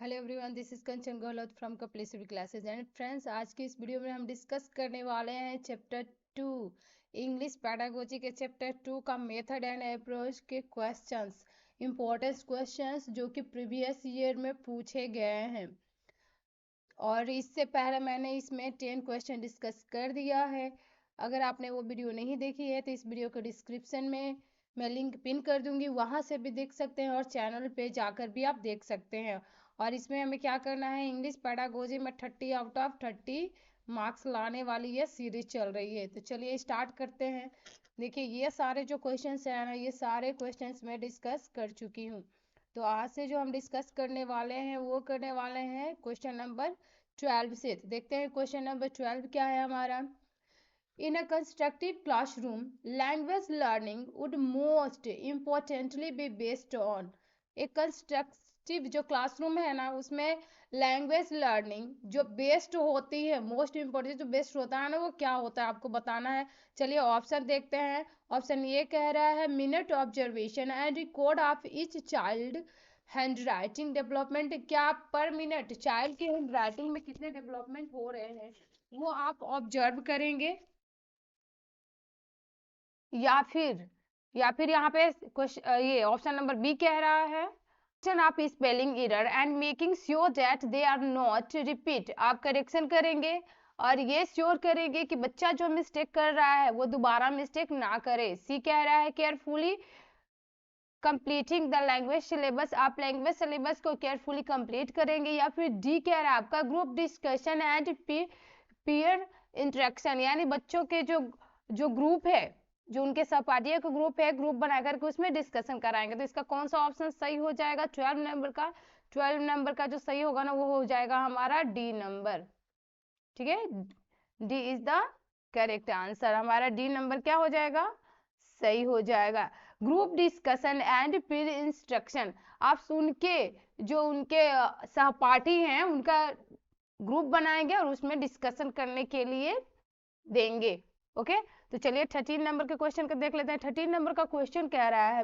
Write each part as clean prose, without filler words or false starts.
Hello everyone, this is Kanchan Gehlot from Kapleshwari classes. And friends, आज की इस वीडियो में हम डिस्कस करने वाले हैं चैप्टर 2 इंग्लिश पैडागोजी के चैप्टर 2 का मेथड एंड अप्रोच के क्वेश्चंस, इंपॉर्टेंट क्वेश्चंस जो कि प्रीवियस ईयर में पूछे गए हैं। और इससे पहले मैंने इसमें 10 क्वेश्चन डिस्कस कर दिया है। अगर आपने वो वीडियो नहीं देखी है तो इस वीडियो के डिस्क्रिप्शन में मैं लिंक पिन कर दूंगी, वहां से भी देख सकते हैं और चैनल पे जाकर भी आप देख सकते हैं। और इसमें हमें क्या करना है, इंग्लिश पैडागोजी में 30 आउट ऑफ 30 मार्क्स लाने वाली ये सीरीज चल रही है। तो चलिए स्टार्ट करते हैं। देखिए, ये सारे जो क्वेश्चंस हैं ना, ये सारे क्वेश्चंस मैं डिस्कस कर चुकी हूँ। तो आज से जो हम डिस्कस करने वाले हैं वो करने वाले हैं क्वेश्चन नंबर 12 से। तो देखते हैं क्वेश्चन नंबर 12 क्या है हमारा। In a constructive classroom, language learning would most importantly be based on एक कंस्ट्रक्टिव जो क्लासरूम है ना, उसमें लैंग्वेज लर्निंग जो बेस्ड होती है, मोस्ट इम्पोर्टेंट जो बेस्ट होता है ना, वो क्या होता है आपको बताना है। चलिए ऑप्शन देखते हैं। ऑप्शन ए कह रहा है minute observation and record of each child hand writing development. क्या पर मिनट चाइल्ड के हैंड राइटिंग में कितने डेवलपमेंट हो रहे हैं वो आप ऑब्जर्व करेंगे। या फिर यहाँ पे ये ऑप्शन नंबर बी कह रहा है आप spelling error and making sure that they are not repeat. आप करेक्शन करेंगे और ये श्योर करेंगे कि बच्चा जो मिस्टेक कर रहा है वो दोबारा मिस्टेक ना करे। सी कह रहा है carefully completing the language syllabus. आप लैंग्वेज सिलेबस को केयरफुली कंप्लीट करेंगे। या फिर डी कह रहा है आपका group discussion and peer interaction, यानी बच्चों के जो ग्रुप है, जो उनके सहपाठियों का ग्रुप है, ग्रुप बना करके उसमें डिस्कशन कराएंगे। तो इसका कौन सा ऑप्शन सही हो जाएगा 12 नंबर का? 12 नंबर का जो सही होगा ना वो हो जाएगा हमारा डी नंबर। ठीक है, D is the correct answer. हमारा डी नंबर क्या हो जाएगा, सही हो जाएगा। Group discussion and Pir instruction, आप सुन के जो उनके सहपाठी हैं उनका ग्रुप बनाएंगे और उसमें डिस्कशन करने के लिए देंगे। ओके, तो चलिए 13 नंबर के क्वेश्चन को देख लेते हैं। 13 नंबर का क्वेश्चन कह रहा है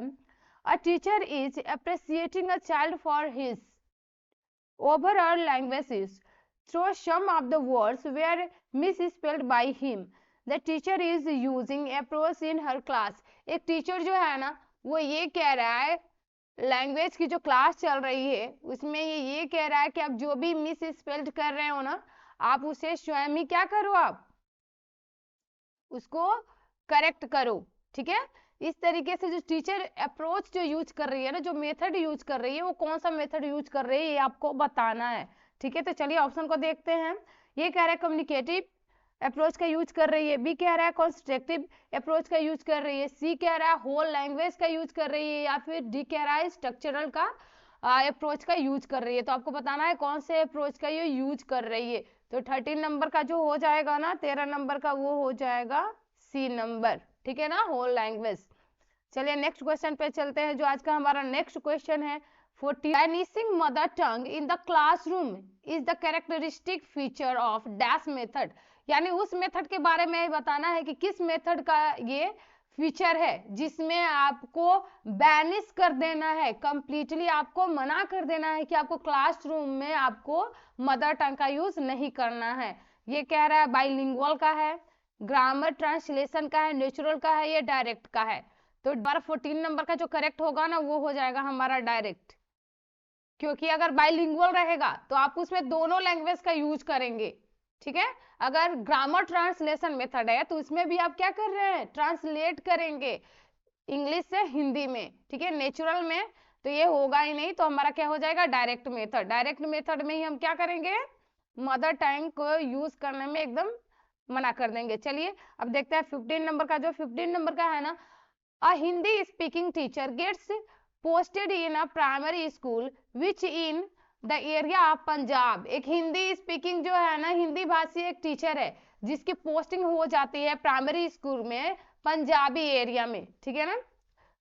a teacher is appreciating a child for his overall languages through some of the words were misspelled by him. The teacher is using approach in her class. एक टीचर जो है ना वो ये कह रहा है, लैंग्वेज की जो क्लास चल रही है उसमें ये कह रहा है कि आप जो भी मिस स्पेल्ड कर रहे हो ना, आप उसे स्वयं ही क्या करो, आप उसको करेक्ट करो। ठीक है, इस तरीके से जो टीचर अप्रोच जो यूज कर रही है ना, जो मेथड यूज कर रही है, वो कौन सा मेथड यूज कर रही है ये आपको बताना है। ठीक है, तो चलिए ऑप्शन को देखते हैं। ये कह रहा है कम्युनिकेटिव अप्रोच का यूज कर रही है, बी कह रहा है कंस्ट्रक्टिव अप्रोच का यूज कर रही है, सी कह रहा है होल लैंग्वेज का यूज कर रही है, या फिर डी कह रहा है स्ट्रक्चरल का अप्रोच का यूज कर रही है। तो आपको बताना है कौन से अप्रोच का ये यूज कर रही है। तो 13 नंबर का जो हो जाएगा ना, 13 नंबर का वो हो जाएगा सी नंबर। ठीक है ना, होल लैंग्वेज। चलिए नेक्स्ट क्वेश्चन पे चलते हैं, जो आज का हमारा नेक्स्ट क्वेश्चन है। 14 mother tongue in the classroom is the characteristic feature of dash method. यानी उस मेथड के बारे में बताना है कि किस मेथड का ये फीचर है जिसमें आपको बैनिश कर देना है, कंप्लीटली आपको मना कर देना है कि आपको क्लासरूम में आपको मदर टंग का यूज नहीं करना है। ये कह रहा है बाइलिंगुअल का है, ग्रामर ट्रांसलेशन का है, नेचुरल का है, ये डायरेक्ट का है। तो 14 नंबर का जो करेक्ट होगा ना वो हो जाएगा हमारा डायरेक्ट, क्योंकि अगर बाइलिंगुअल रहेगा तो आप उसमें दोनों लैंग्वेज का यूज करेंगे। ठीक है, अगर ग्रामर ट्रांसलेशन मेथड है तो उसमें भी आप क्या कर रहे हैं, ट्रांसलेट करेंगे इंग्लिश से हिंदी में। ठीक है, नेचुरल में तो ये होगा ही नहीं, तो हमारा क्या हो जाएगा डायरेक्ट मेथड। डायरेक्ट मेथड में ही हम क्या करेंगे, मदर टंग को यूज करने में एकदम मना कर देंगे। चलिए अब देखते हैं 15 नंबर का। जो 15 नंबर का है ना, a Hindi speaking teacher gets posted in a primary school which in the area of Punjab. एक हिंदी स्पीकिंग जो है ना, हिंदी भाषी एक टीचर है जिसकी पोस्टिंग हो जाती है प्राइमरी स्कूल में पंजाबी एरिया में। ठीक है ना,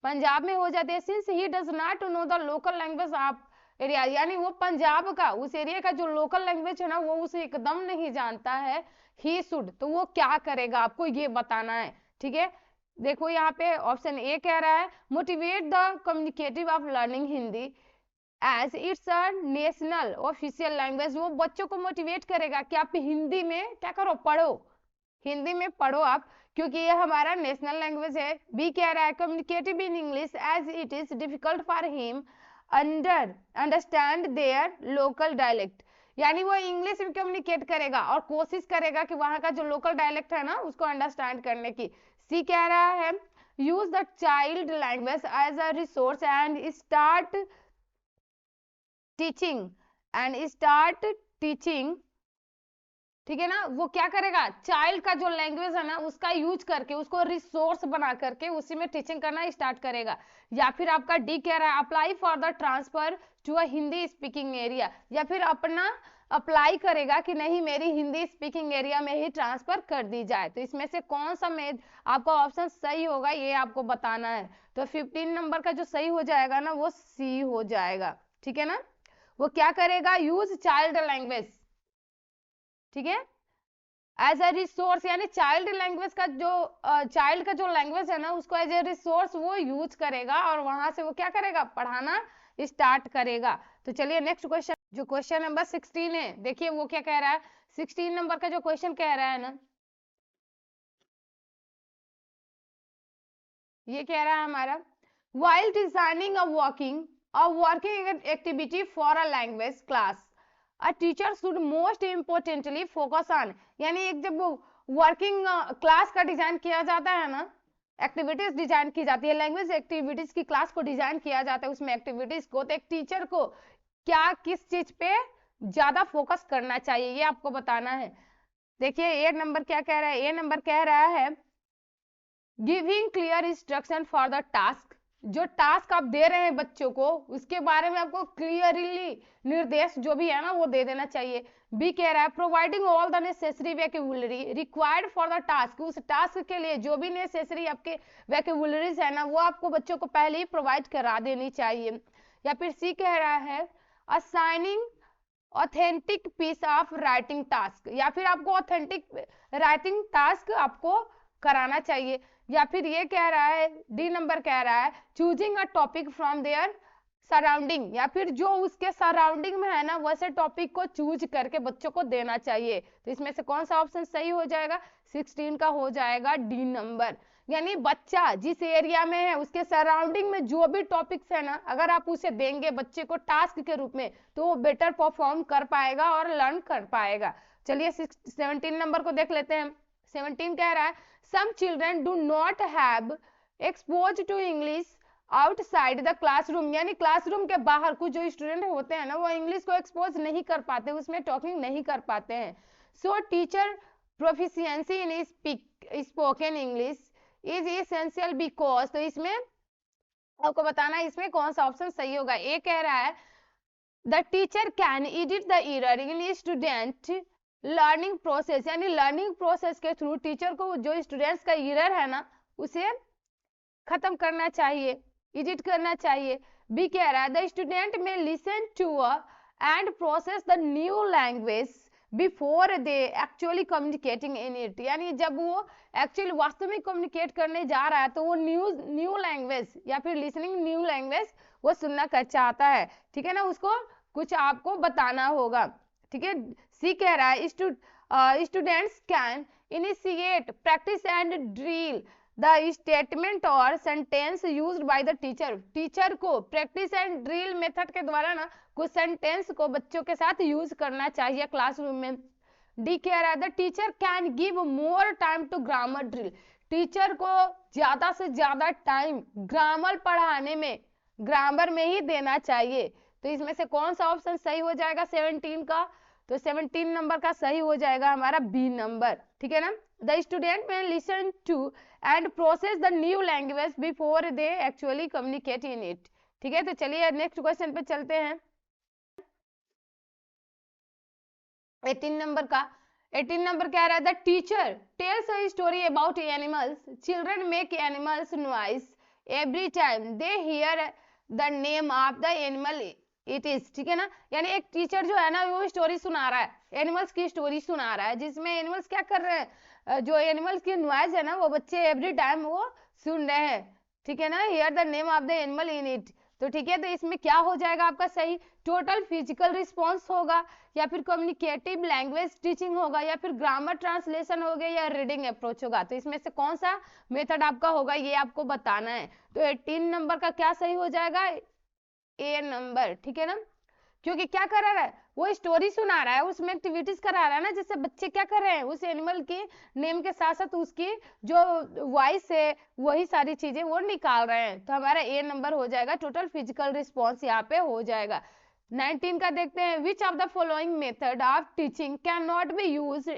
पंजाब में हो जाती है। Since he does not know the local language of area, यानी वो पंजाब का उस एरिया का जो लोकल लैंग्वेज है ना वो उसे एकदम नहीं जानता है। ही शुड, तो वो क्या करेगा आपको ये बताना है। ठीक है, देखो यहाँ पे ऑप्शन ए कह रहा है motivate the communicative of learning Hindi as it's a national official language. वो बच्चों को मोटिवेट करेगा कि आप हिंदी में क्या करो, पढ़ो, हिंदी में पढ़ो आप, क्योंकि ये हमारा नेशनल लैंग्वेज है। बी कह रहा है communicative in English as it is difficult for him understand their local dialect. यानी वो इंग्लिश में कम्युनिकेट करेगा और कोशिश करेगा कि वहां का जो लोकल डायलेक्ट है ना उसको अंडरस्टैंड करने की। सी कह रहा है use the child language as a resource and start teaching. ठीक है ना, वो क्या करेगा, चाइल्ड का जो लैंग्वेज है ना उसका यूज करके उसको रिसोर्स बना करके उसी में टीचिंग करना स्टार्ट करेगा। या फिर आपका डी कह रहा है apply for the transfer to a Hindi speaking area. या फिर अपना अप्लाई करेगा कि नहीं मेरी हिंदी स्पीकिंग एरिया में ही ट्रांसफर कर दी जाए। तो इसमें से कौन सा में आपका ऑप्शन सही होगा ये आपको बताना है। तो 15 नंबर का जो सही हो जाएगा ना वो सी हो जाएगा। ठीक है ना, वो क्या करेगा, यूज चाइल्ड लैंग्वेज, ठीक है, एज ए रिसोर्स, यानी चाइल्ड लैंग्वेज का जो चाइल्ड का जो लैंग्वेज है ना उसको एज ए रिसोर्स वो यूज करेगा और वहां से वो क्या करेगा, पढ़ाना स्टार्ट करेगा। तो चलिए नेक्स्ट क्वेश्चन, जो क्वेश्चन नंबर 16 है, देखिए वो क्या कह रहा है। 16 नंबर का जो क्वेश्चन कह रहा है ना, ये कह रहा है हमारा while designing a working activity for a language class a teacher should most importantly focus on। यानी एक जब वो वर्किंग क्लास का डिजाइन किया जाता है ना, एक्टिविटीज डिजाइन की जाती है, लैंग्वेज एक्टिविटीज की क्लास को डिजाइन किया जाता है, उसमें एक्टिविटीज को, तो एक टीचर को क्या किस चीज पे ज्यादा फोकस करना चाहिए ये आपको बताना है। देखिए ए नंबर क्या कह रहा है, ए नंबर कह रहा है giving clear instruction for the task. जो टास्क आप दे रहे हैं बच्चों को उसके बारे में आपको क्लियरली निर्देश जो भी है ना वो दे देना चाहिए। बी कह रहा है providing all the necessary vocabulary required for the task. उस टास्क के लिए जो भी नेसेसरी आपके वैकेबुलरीज है ना वो आपको बच्चों को पहले ही प्रोवाइड करा देनी चाहिए। या फिर सी कह रहा है assigning authentic piece of writing task. या फिर आपको ऑथेंटिक राइटिंग टास्क आपको कराना चाहिए। या फिर ये कह रहा है डी नंबर कह रहा है choosing a topic from their surrounding. या फिर जो उसके सराउंडिंग में है ना वैसे टॉपिक को चूज करके बच्चों को देना चाहिए। तो इसमें से कौन सा ऑप्शन सही हो जाएगा, 16 का हो जाएगा डी नंबर। यानी बच्चा जिस एरिया में है उसके सराउंडिंग में जो भी टॉपिक्स है ना अगर आप उसे देंगे बच्चे को टास्क के रूप में तो वो बेटर परफॉर्म कर पाएगा और लर्न कर पाएगा। चलिए 17 नंबर को देख लेते हैं। 17 कह रहा है some children do not have exposed to English outside the classroom। यानी क्लासरूम के बाहर कुछ जो स्टूडेंट होते हैं ना वो इंग्लिश को एक्सपोज नहीं कर पाते, उसमें टॉकिंग नहीं कर पाते हैं। सो teacher proficiency in spoken English is essential because. तो इसमें आपको बताना है इसमें कौन सा ऑप्शन सही होगा। ए कह रहा है the teacher can edit the error in student learning process. यानी लर्निंग प्रोसेस के थ्रू टीचर को जो स्टूडेंट्स का एरर है ना उसे खत्म करना चाहिए, एडिट करना चाहिए। बी कह रहा है the student may listen to and process the new language before they actually communicating in it. यानी जब वो एक्चुअली वास्तव में कम्युनिकेट करने जा रहा है तो वो न्यू लैंग्वेज या फिर लिसनिंग न्यू लैंग्वेज वो सुनना कर चाहता है। ठीक है ना, उसको कुछ आपको बताना होगा। ठीक है, सी कह रहा है students can initiate practice and drill the statement और sentence used by the teacher. Teacher को प्रैक्टिस एंड ड्रिल मेथड के द्वारा ना कुछ सेंटेंस को बच्चों के साथ यूज करना चाहिए क्लासरूम में। डी कह रहा है the teacher can give more time to grammar drill. Teacher को ज्यादा से ज्यादा टाइम ग्रामर पढ़ाने में, ग्रामर में ही देना चाहिए। तो इसमें से कौन सा ऑप्शन सही हो जाएगा 17 का, तो 17 नंबर का सही हो जाएगा हमारा बी नंबर। ठीक है ना, the student may listen to and process the new language before they actually communicate in it. ठीक है, तो चलिए नेक्स्ट क्वेश्चन पे चलते हैं 18 नंबर का। 18 नंबर कह रहा है the teacher tales a story about animals, children make animals noise every time they hear the name of the animal it is. ठीक है ना, यानी एक टीचर जो है ना वो स्टोरी सुना रहा है, एनिमल्स की स्टोरी सुना रहा है जिसमें एनिमल्स क्या कर रहे हैं, जो एनिमल्स की नॉइज है ना वो बच्चे एवरी टाइम वो सुन रहे हैं। ठीक है ना, here the name of the animal in it, तो ठीक है, तो इसमें क्या हो जाएगा आपका सही, टोटल फिजिकल रिस्पॉन्स होगा, या फिर कम्युनिकेटिव लैंग्वेज टीचिंग होगा, या फिर ग्रामर ट्रांसलेशन हो गया, या रीडिंग अप्रोच होगा। तो इसमें से कौन सा मेथड आपका होगा ये आपको बताना है। तो 18 नंबर का क्या सही हो जाएगा, ए नंबर, ठीक है ना, क्योंकि क्या करा रहा है, वो स्टोरी सुना रहा है, उसमें एक्टिविटीज करा रहा है ना, जिससे बच्चे क्या कर रहे हैं, उस एनिमल के नेम के साथ साथ उसकी जो वॉइस है वही सारी चीजें वो निकाल रहे हैं। तो हमारा ए नंबर हो जाएगा, टोटल फिजिकल रिस्पॉन्स यहाँ पे हो जाएगा। 19 का देखते हैं, which of the following method of teaching can not be use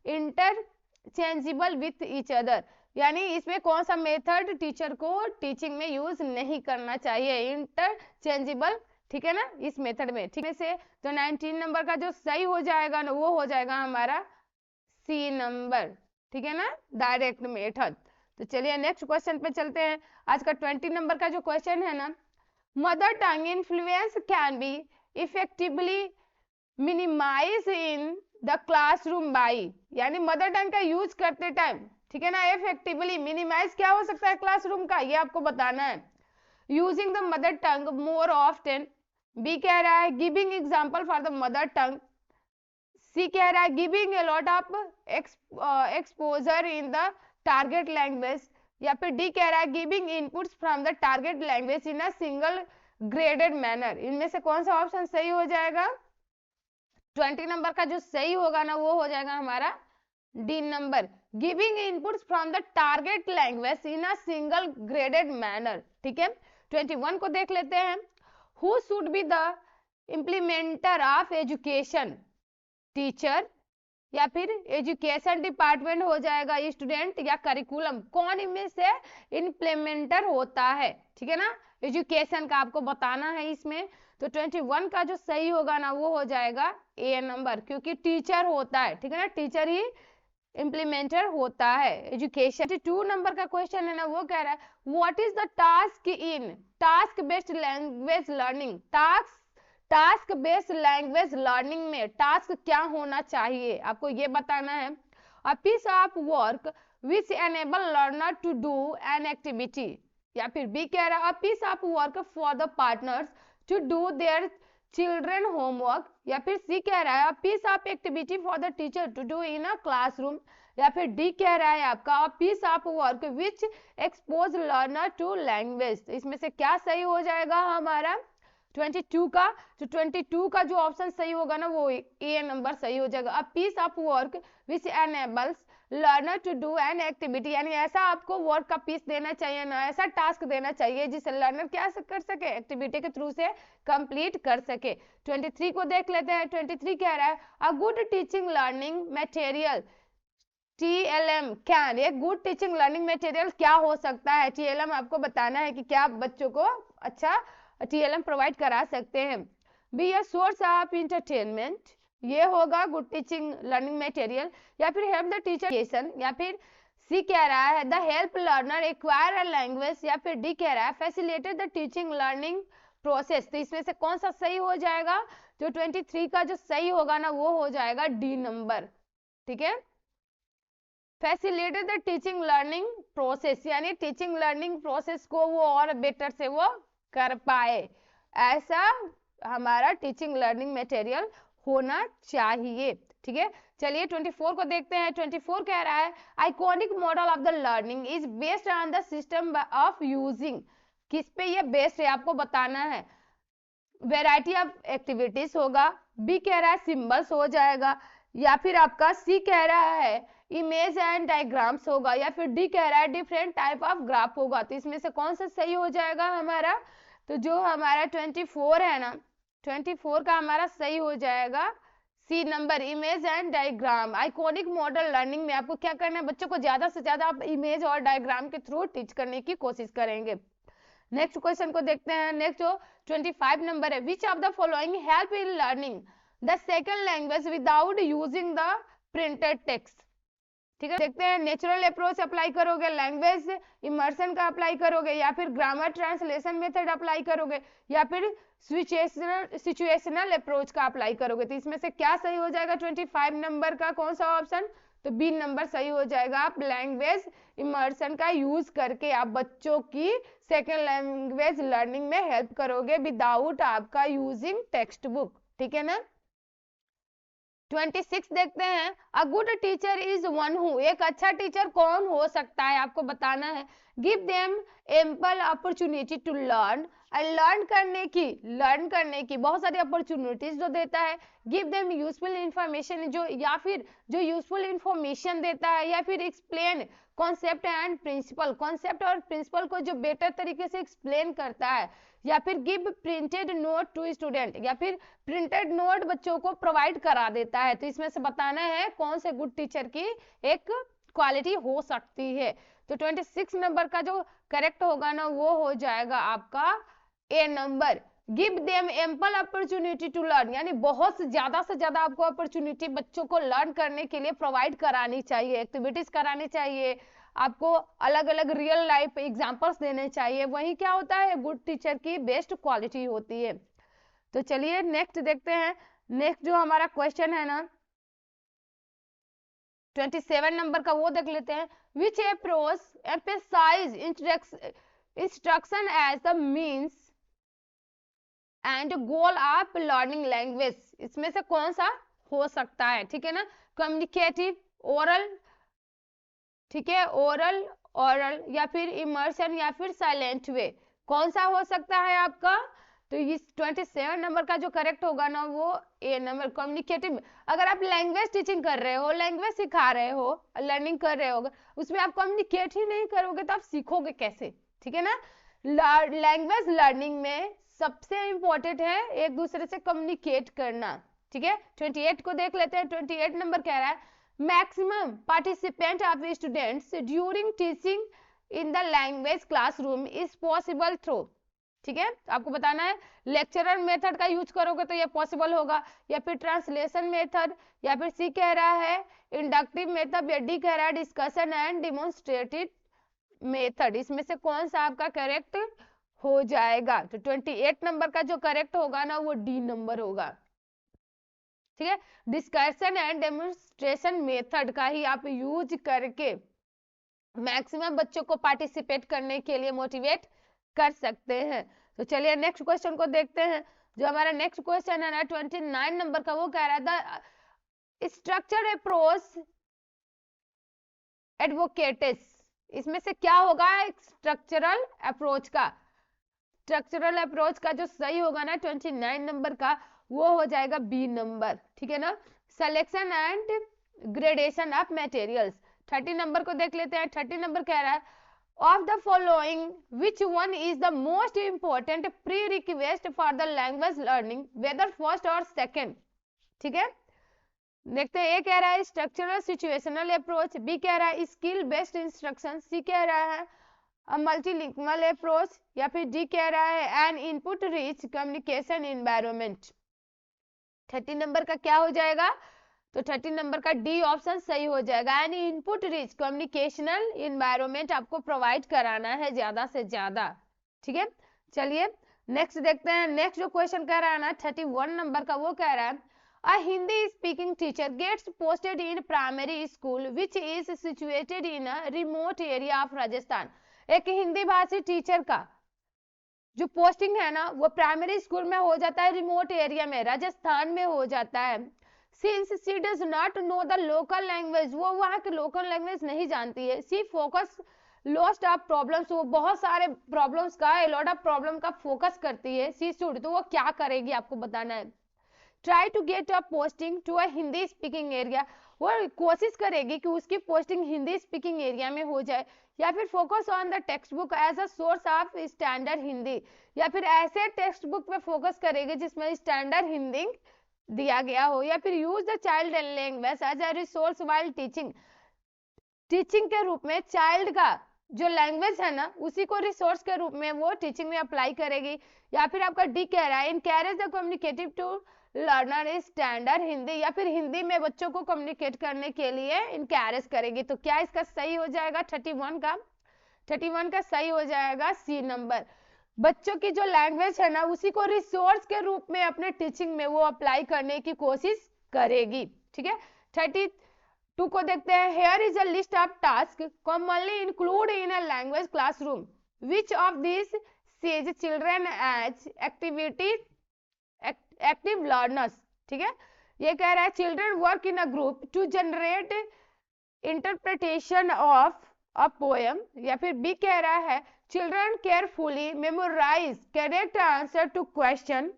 interchangeable with each other, यानी इसमें कौन सा मेथड टीचर को टीचिंग में यूज नहीं करना चाहिए, इंटरचेंजेबल, ठीक है ना, इस मेथड में, ठीक है से। तो 19 नंबर का जो सही हो जाएगा ना वो हो जाएगा हमारा सी नंबर, ठीक है ना, डायरेक्ट मेथड। तो चलिए नेक्स्ट क्वेश्चन पे चलते हैं। आज का 20 नंबर का जो क्वेश्चन है ना, mother tongue influence can be effectively minimize in the classroom by, यानी मदर टंग का यूज करते टाइम, ठीक है ना, इफेक्टिवली मिनिमाइज क्या हो सकता है क्लासरूम का, ये आपको बताना है। Using the mother tongue more often, B कह रहा है giving example for the mother tongue, C कह रहा है giving a lot of exposure in the target language, या फिर डी कह रहा है giving inputs from the target language in a single graded manner. इनमें से कौन सा ऑप्शन सही हो जाएगा, 20 नंबर का जो सही होगा ना वो हो जाएगा हमारा D number, giving inputs from the target language in a single graded manner, ठीक है। 21 को देख लेते हैं, who should be the implementer of education, teacher या फिर एजुकेशन डिपार्टमेंट हो जाएगा, स्टूडेंट या करिकुलम, कौन इनमें से इम्प्लीमेंटर होता है, ठीक है ना, एजुकेशन का आपको बताना है इसमें। तो 21 का जो सही होगा ना वो हो जाएगा ए नंबर, क्योंकि टीचर होता है, ठीक है ना, टीचर ही इम्प्लीमेंटर होता है एजुकेशन। 2 नंबर का क्वेश्चन है ना, वो कह रहा है what is the task in task based language learning, task based language learning में टास्क क्या होना चाहिए, आपको ये बताना है। A piece of work which enable learner to do an activity, या फिर बी कह रहा है a piece of work for the partners to do their children homework, या फिर सी कह रहा है piece of activity for the teacher to do in a classroom, या फिर डी कह रहा है आपका piece of work which expose learner to language. इसमें से क्या सही हो जाएगा हमारा 22 का, तो 22 का जो ऑप्शन सही होगा ना वो ए नंबर सही हो जाएगा। A piece of work which enables learner to do an activity, यानी ऐसा आपको वर्क का पीस देना चाहिए ना, ऐसा टास्क देना चाहिए जिसे लर्नर क्या कर सके, एक्टिविटी के थ्रू से कंप्लीट कर सके। 23 को देख लेते हैं, 23 कह रहा है a good teaching learning material TLM can, एक गुड टीचिंग लर्निंग मटेरियल क्या हो सकता है, TLM आपको बताना है कि क्या बच्चों को अच्छा TLM प्रोवाइड करा सकते हैं। B a source of entertainment, ये होगा गुड टीचिंग लर्निंग मटेरियल, या फिर हेल्प द टीचर, या फिर सी कह रहा है the help learner acquire a language, या फिर डी कह रहा है facilitate the teaching learning process. तो इसमें से कौन सा सही हो जाएगा, जो 23 का जो सही होगा ना वो हो जाएगा डी नंबर, ठीक है, facilitate the teaching learning process, यानी टीचिंग लर्निंग प्रोसेस को वो और बेटर से वो कर पाए, ऐसा हमारा टीचिंग लर्निंग मटेरियल होना चाहिए, ठीक है। चलिए 24 को देखते हैं। 24 कह रहा है iconic model of the learning is based on the system of using, किस पे ये बेस्ड है आपको बताना है। वेराइटी ऑफ एक्टिविटीज होगा, बी कह रहा है सिंबल्स हो जाएगा, या फिर आपका सी कह रहा है इमेज एंड डायग्राम्स होगा, या फिर डी कह रहा है डिफरेंट टाइप ऑफ ग्राफ होगा। तो इसमें से कौन सा सही हो जाएगा हमारा, तो जो हमारा 24 है ना, 24 का हमारा सही हो जाएगा C number, image and diagram. Iconic model learning में आपको क्या करना है, बच्चों को ज्यादा से ज्यादा आप इमेज और डायग्राम के थ्रू टीच करने की कोशिश करेंगे। नेक्स्ट क्वेश्चन को देखते हैं। नेक्स्ट जो 25 नंबर है, विच of the following help in learning the second language without using the printed text, ठीक है। देखते हैं नेचुरल अप्रोच अप्लाई करोगे, लैंग्वेज इमर्शन का अप्लाई करोगे, या फिर ग्रामर ट्रांसलेशन मेथड अप्लाई करोगे, या फिर सिचुएशनल अप्रोच का अप्लाई करोगे। तो इसमें से क्या सही हो जाएगा 25 नंबर का, कौन सा ऑप्शन, तो बी नंबर सही हो जाएगा। आप लैंग्वेज इमर्शन का यूज करके आप बच्चों की सेकेंड लैंग्वेज लर्निंग में हेल्प करोगे विदाउट आपका यूजिंग टेक्स्ट बुक, ठीक है ना। 26 देखते हैं। A good teacher is one who, एक अच्छा टीचर कौन हो सकता है आपको बताना है। Give them ample opportunity to learn, learn करने की बहुत सारी अपॉर्चुनिटीज जो देता है। गिव देम यूजफुल इंफॉर्मेशन, जो या फिर जो यूजफुल इंफॉर्मेशन देता है, या फिर explain concept and principle, concept और प्रिंसिपल को जो बेटर तरीके से एक्सप्लेन करता है। या फिर give printed note to student, या फिर प्रिंटेड नोट बच्चों को प्रोवाइड करा देता है। तो इसमें से बताना है कौन से गुड टीचर की एक क्वालिटी हो सकती है। तो 26 नंबर का जो करेक्ट होगा ना वो हो जाएगा आपका A number. Give them ample opportunity to learn, यानी बहुत से ज्यादा आपको अपॉर्चुनिटी बच्चों को लर्न करने के लिए प्रोवाइड करानी चाहिए, एक्टिविटीज करानी चाहिए, आपको अलग अलग रियल लाइफ एग्जांपल्स देने चाहिए। वही क्या होता है गुड टीचर की बेस्ट क्वालिटी होती है। तो चलिए नेक्स्ट देखते हैं। नेक्स्ट जो हमारा क्वेश्चन है ना 27 नंबर का वो देख लेते हैं। Which approach emphasise instruction as the means and goal of learning language, इसमें से कौन सा हो सकता है, ठीक है ना। कम्युनिकेटिव, ओरल, ठीक है, ओरल, या फिर इमर्शन, या फिर साइलेंट वे, कौन सा हो सकता है आपका। तो इस 27 नंबर का जो करेक्ट होगा ना वो ए नंबर, कम्युनिकेटिव। अगर आप लैंग्वेज टीचिंग कर रहे हो, लैंग्वेज सिखा रहे हो, लर्निंग कर रहे हो, उसमें आप कम्युनिकेट ही नहीं करोगे तो आप सीखोगे कैसे, ठीक है ना। लैंग्वेज लर्निंग में सबसे इंपॉर्टेंट है एक दूसरे से कम्युनिकेट करना, ठीक है। 28 को देख लेते हैं। 28 नंबर कह रहा है maximum participant of students during teaching in the language classroom is possible through, ठीक है। आपको बताना है लेक्चरर मेथड का यूज करोगे तो ये पॉसिबल होगा, या फिर ट्रांसलेशन मेथड, या फिर सी कह रहा है इंडक्टिव मेथड, या डी कह रहा है डिस्कशन एंड डिमोन्स्ट्रेटिव मेथड। इसमें से कौन सा आपका करेक्ट हो जाएगा। तो 28 नंबर का जो करेक्ट होगा ना वो डी नंबर होगा, ठीक है। डिस्कशन एंड डेमोन्स्ट्रेशन मेथड का ही आप यूज करके मैक्सिमम बच्चों को पार्टिसिपेट करने के लिए मोटिवेट कर सकते हैं। तो चलिए नेक्स्ट क्वेश्चन को देखते हैं। जो हमारा नेक्स्ट क्वेश्चन है ना 29 नंबर का वो कह रहा था स्ट्रक्चर अप्रोच एडवोकेट्स, इसमें से क्या होगा स्ट्रक्चरल अप्रोच का। स्ट्रक्चरल अप्रोच का जो सही होगा ना 29 नंबर का वो हो जाएगा बी नंबर, ठीक है ना। Selection and gradation of materials. 30 number को देख लेते हैं। 30 नंबर कह रहा है of the following which one is the most important pre request for the language learning whether first और सेकेंड, ठीक है। देखते हैं। ए कह रहा है स्ट्रक्चरल सिचुएशनल अप्रोच, बी कह रहा है स्किल बेस्ड इंस्ट्रक्शन, सी कह रहा है मल्टीलिंगुअल अप्रोच, या फिर डी कह रहा है N input rich communication environment. 30 number का क्या हो जाएगा। तो 30 नंबर का डी ऑप्शन सही हो जाएगा, यानी इनपुट रिच कम्युनिकेशनल एनवायरनमेंट आपको प्रोवाइड कराना है ज्यादा से ज्यादा, ठीक है। चलिए नेक्स्ट देखते हैं। नेक्स्ट जो क्वेश्चन कह रहा है ना 31 नंबर का वो कह रहा है a Hindi speaking teacher gets posted in primary school which is situated in a remote area of Rajasthan. एक हिंदी भाषी टीचर का जो पोस्टिंग है ना वो प्राइमरी स्कूल में हो जाता है, रिमोट एरिया में राजस्थान में हो जाता है। Since she does not know the local language, वो वहाँ की लोकल लैंग्वेज नहीं जानती है। C focus lost of problems, वो बहुत सारे प्रॉब्लम्स का लॉट ऑफ प्रॉब्लम का फोकस करती है। सी शुड, तो वो क्या करेगी आपको बताना है। Try to get a posting to a Hindi speaking area, वो कोशिश करेगी कि उसकी पोस्टिंग हिंदी स्पीकिंग एरिया में हो जाए। या फिर focus on the text book as a source of standard Hindi, या फिर ऐसे टेक्स्ट बुक पे फोकस करेगी जिसमें स्टैंडर्ड हिंदी दिया गया हो। या फिर use the child language as a resource while teaching, teaching के रूप में चाइल्ड का जो लैंग्वेज है ना उसी को रिसोर्स के रूप में वो टीचिंग में अप्लाई करेगी। या फिर आपका डी कह रहा है encourage the communicative to learner is standard Hindi, या फिर हिंदी में बच्चों को कम्युनिकेट करने के लिए इनकैरेज करेगी। तो क्या इसका सही हो जाएगा 31 का सही हो जाएगा सी नंबर। बच्चों की जो लैंग्वेज है ना उसी को रिसोर्स के रूप में अपने टीचिंग में वो अप्लाई करने की कोशिश करेगी, ठीक है। 2 को देखते हैं, here is a list of task commonly include in a language classroom, which of this sees children as activity active learners. ठीक है, ये कह रहा है children work in a group to generate interpretation of a poem, या फिर B कह रहा है children carefully memorize correct answer to question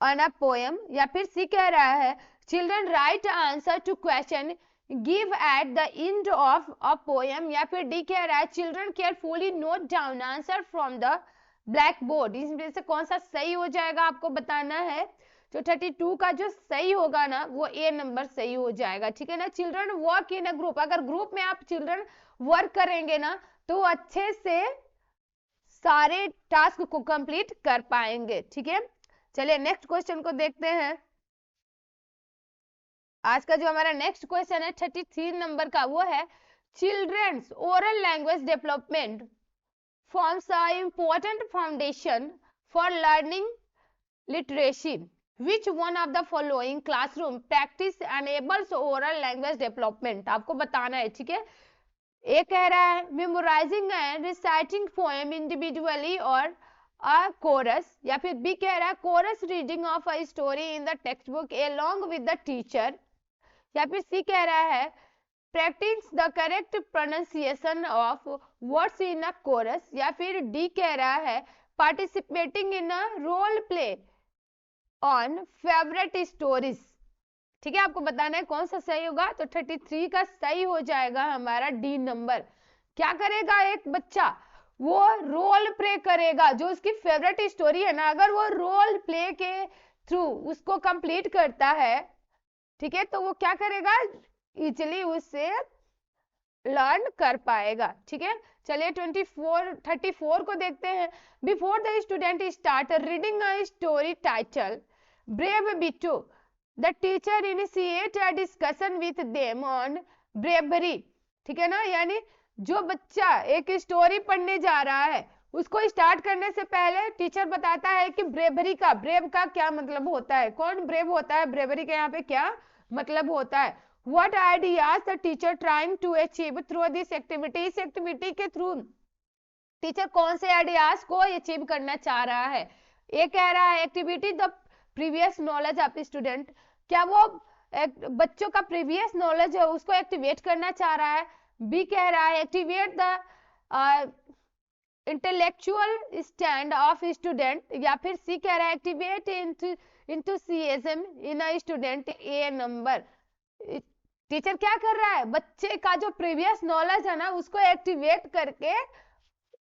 on a poem, या फिर सी कह रहा है children write answer to question give at the end of a poem, या फिर डी कह रहा है children carefully note down answer from the black board. इसमें से कौन सा सही हो जाएगा आपको बताना है। तो 32 का जो सही होगा ना वो ए नंबर सही हो जाएगा। ठीक है ना, children work in a group, अगर ग्रुप में आप चिल्ड्रन वर्क करेंगे ना तो अच्छे से सारे टास्क को कंप्लीट कर पाएंगे। ठीक है, चलिए नेक्स्ट क्वेश्चन को देखते हैं। आज का जो हमारा नेक्स्ट क्वेश्चन है 33 नंबर का, वो है children's oral language development forms an important foundation for learning literacy. Which one of the following classroom practice enables oral language development? आपको बताना है। ठीक है, एक कह रहा है memorizing and reciting poem individually or a chorus, या फिर बी कह रहा है chorus reading of a story in the textbook along with the teacher, या फिर सी कह रहा है practice the correct pronunciation of words in a chorus, या फिर डी कह रहा है participating in a role play on favorite stories। ठीक है, आपको बताना है कौन सा सही होगा। तो 33 का सही हो जाएगा हमारा डी नंबर। क्या करेगा एक बच्चा, वो रोल प्ले करेगा, जो उसकी फेवरेट स्टोरी है ना, अगर वो रोल प्ले के थ्रू उसको कंप्लीट करता है, ठीक है, तो वो क्या करेगा, इजिली उससे लर्न कर पाएगा। ठीक है, चलिए 34 को देखते हैं। Before the student start reading a story title brave Bittu, the teacher initiate a discussion with them on bravery. ठीक है ना, यानी जो बच्चा एक स्टोरी पढ़ने जा रहा है उसको स्टार्ट करने से पहले टीचर बताता है कि ब्रेवरी का, ब्रेव का क्या मतलब होता है, कौन ब्रेव होता है, ब्रेवरी का यहाँ पे क्या मतलब होता है। What ideas the teacher trying to achieve through this activity? इस एक्टिविटी के थ्रू टीचर कौन से आइडियाज को अचीव करना चाह रहा है। ये कह रहा है activity the previous knowledge of student, क्या वो बच्चों का प्रीवियस नॉलेज है उसको एक्टिवेट करना चाह रहा है। बी कह रहा है activate the intellectual stand of student, या फिर सी कह रहा है activate enthusiasm in a student. A number, teacher क्या कर रहा है, बच्चे का जो प्रीवियस नॉलेज है ना उसको एक्टिवेट करके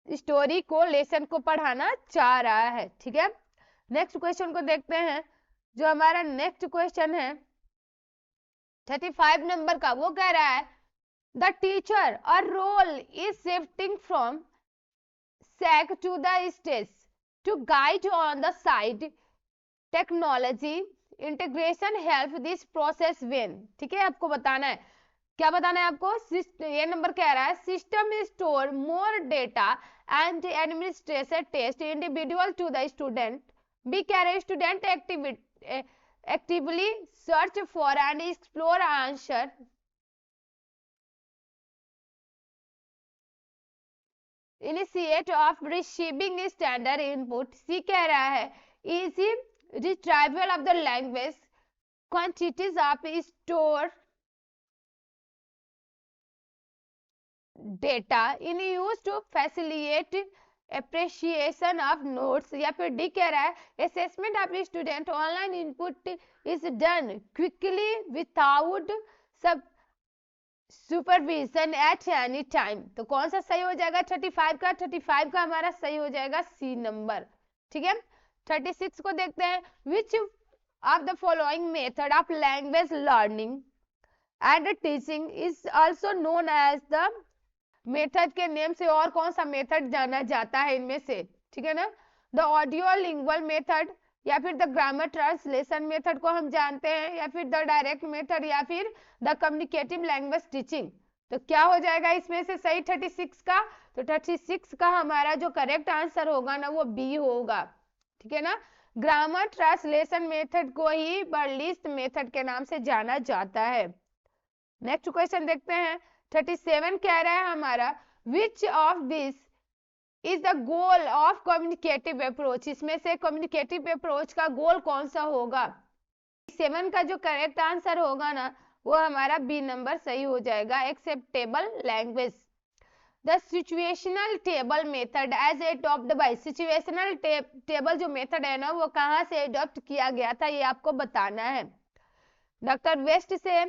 स्टोरी को, लेसन को पढ़ाना चाह रहा है। ठीक है, नेक्स्ट क्वेश्चन को देखते हैं। जो हमारा नेक्स्ट क्वेश्चन है 35 नंबर का, वो कह रहा है the teacher a role is shifting from sage to the stage to guide on the side technology integration help this process when. ठीक है, आपको बताना है, क्या बताना है आपको। ये नंबर कह रहा है system store more data and administration test individual to the student. B कह रहे student actively search for and explore answer initiate of receiving standard input. C कह रहा है easy retrieval of the language quantities of stored data in use to facilitate appreciation of notes, या फिर D कह रहा है assessment of student online input is done quickly without supervision at any time। तो कौन सा सही हो जाएगा 35 का, 35 का हमारा सही हो जाएगा सी नंबर। ठीक है, 36 को देखते हैं। Which of the following method of language learning and teaching is also known as the, method के नेम से और कौन सा मेथड जाना जाता है इनमें से। ठीक है ना, द ऑडियो लिंगुअल मेथड, या फिर द ग्रामर ट्रांसलेशन मेथड को हम जानते हैं, या फिर द डायरेक्ट मेथड, या फिर द कम्युनिकेटिव लैंग्वेज टीचिंग। तो क्या हो जाएगा इसमें से सही 36 का। तो 36 का हमारा जो करेक्ट आंसर होगा ना वो बी होगा। ठीक है ना, ग्रामर ट्रांसलेशन मेथड को ही बर्लिस्ट मेथड के नाम से जाना जाता है। नेक्स्ट क्वेश्चन देखते हैं 37 कह रहा है हमारा विच of this is the goal of communicative approach, इसमें से कम्युनिकेटिव अप्रोच का गोल कौन सा होगा। 7 का जो करेक्ट आंसर होगा ना वो हमारा बी नंबर सही हो जाएगा, acceptable language. The situational table method as adopt by, situational table जो मेथड है ना वो कहाँ से एडॉप्ट किया गया था ये आपको बताना है। डॉक्टर वेस्ट से,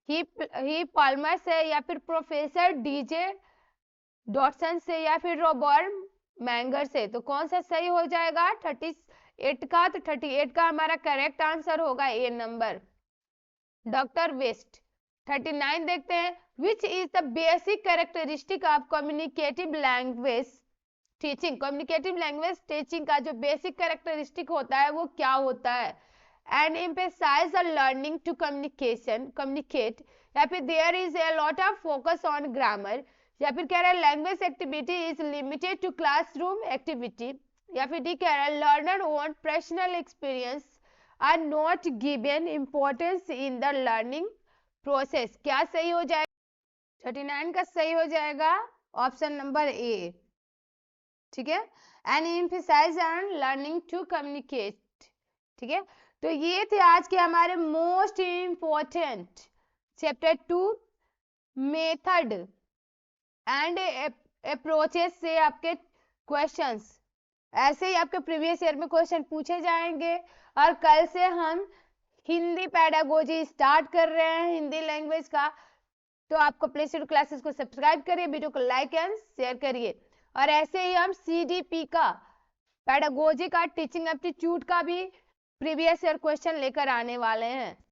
ही पाल्मर से, या फिर प्रोफेसर डीजे डॉटसन से, या फिर रॉबर्ट मैंगर से। तो कौन सा सही हो जाएगा 38 का, तो 38 का हमारा करेक्ट आंसर होगा ए नंबर, डॉक्टर वेस्ट। 39 देखते हैं which is the basic characteristic of communicative language teaching, communicative language teaching का जो बेसिक कैरेक्टरिस्टिक होता है वो क्या होता है। And emphasize the learning to communicate, या फिर there is a lot of focus on grammar, या फिर कह रहा है language activity is limited to classroom activity, या फिर डी कह रहा है learner own personal experience are not given importance in the learning process. क्या सही हो जाएगा 39 का सही हो जाएगा ऑप्शन नंबर ए, ठीक है, and emphasize on learning to communicate, ठीक है। तो ये थे आज के हमारे most important chapter 2 method and approaches से आपके क्वेश्चंस, ऐसे ही आपके प्रीवियस ईयर में क्वेश्चन पूछे जाएंगे। और कल से हम हिंदी पेडागोजी स्टार्ट कर रहे हैं, हिंदी लैंग्वेज का। तो आपको प्ले स्टोर क्लासेस को सब्सक्राइब करिए, वीडियो को लाइक एंड शेयर करिए। और ऐसे ही हम CDP का पेडागोजी का टीचिंग एप्टीट्यूड का भी प्रीवियस ईयर क्वेश्चन लेकर आने वाले हैं।